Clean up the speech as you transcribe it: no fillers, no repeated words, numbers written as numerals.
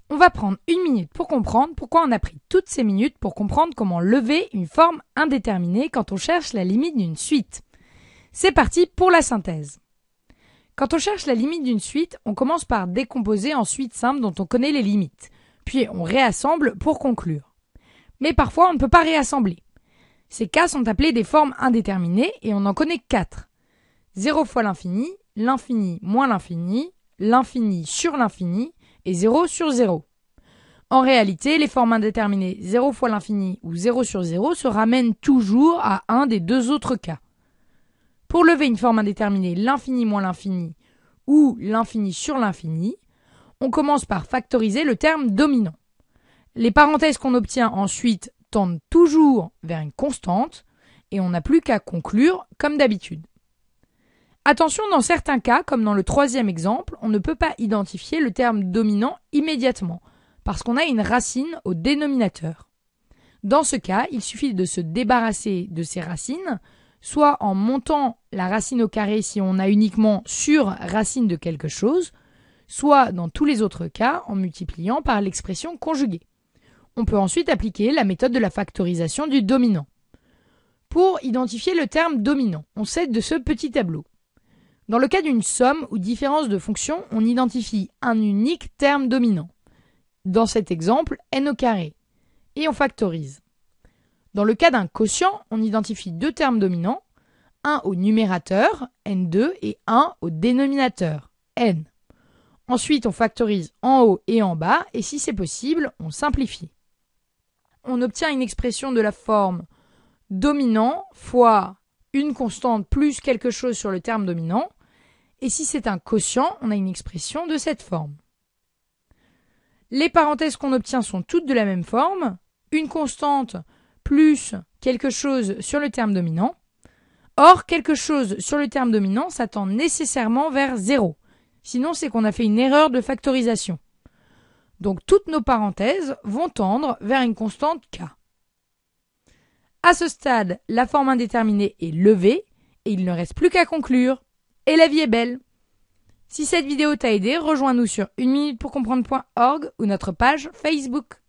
On va prendre 1 minute pour comprendre pourquoi on a pris toutes ces minutes pour comprendre comment lever une forme indéterminée quand on cherche la limite d'une suite. C'est parti pour la synthèse. Quand on cherche la limite d'une suite, on commence par décomposer en suites simples dont on connaît les limites, puis on réassemble pour conclure. Mais parfois on ne peut pas réassembler. Ces cas sont appelés des formes indéterminées et on en connaît 4. 0 fois l'infini moins l'infini sur l'infini et 0 sur 0. En réalité, les formes indéterminées 0 fois l'infini ou 0 sur 0 se ramènent toujours à un des deux autres cas. Pour lever une forme indéterminée l'infini moins l'infini ou l'infini sur l'infini, on commence par factoriser le terme dominant. Les parenthèses qu'on obtient ensuite tendent toujours vers une constante et on n'a plus qu'à conclure comme d'habitude. Attention, dans certains cas, comme dans le troisième exemple, on ne peut pas identifier le terme dominant immédiatement parce qu'on a une racine au dénominateur. Dans ce cas, il suffit de se débarrasser de ces racines, soit en montant la racine au carré si on a uniquement sur racine de quelque chose, soit dans tous les autres cas en multipliant par l'expression conjuguée. On peut ensuite appliquer la méthode de la factorisation du dominant. Pour identifier le terme dominant, on s'aide de ce petit tableau. Dans le cas d'une somme ou différence de fonctions, on identifie un unique terme dominant. Dans cet exemple, n au carré, et on factorise. Dans le cas d'un quotient, on identifie deux termes dominants, un au numérateur, n2, et un au dénominateur, n. Ensuite, on factorise en haut et en bas, et si c'est possible, on simplifie. On obtient une expression de la forme dominant fois une constante plus quelque chose sur le terme dominant, et si c'est un quotient, on a une expression de cette forme. Les parenthèses qu'on obtient sont toutes de la même forme, une constante plus quelque chose sur le terme dominant. Or, quelque chose sur le terme dominant s'attend nécessairement vers 0. Sinon, c'est qu'on a fait une erreur de factorisation. Donc, toutes nos parenthèses vont tendre vers une constante k. À ce stade, la forme indéterminée est levée et il ne reste plus qu'à conclure. Et la vie est belle. Si cette vidéo t'a aidé, rejoins-nous sur 1minutepourcomprendre.org ou notre page Facebook.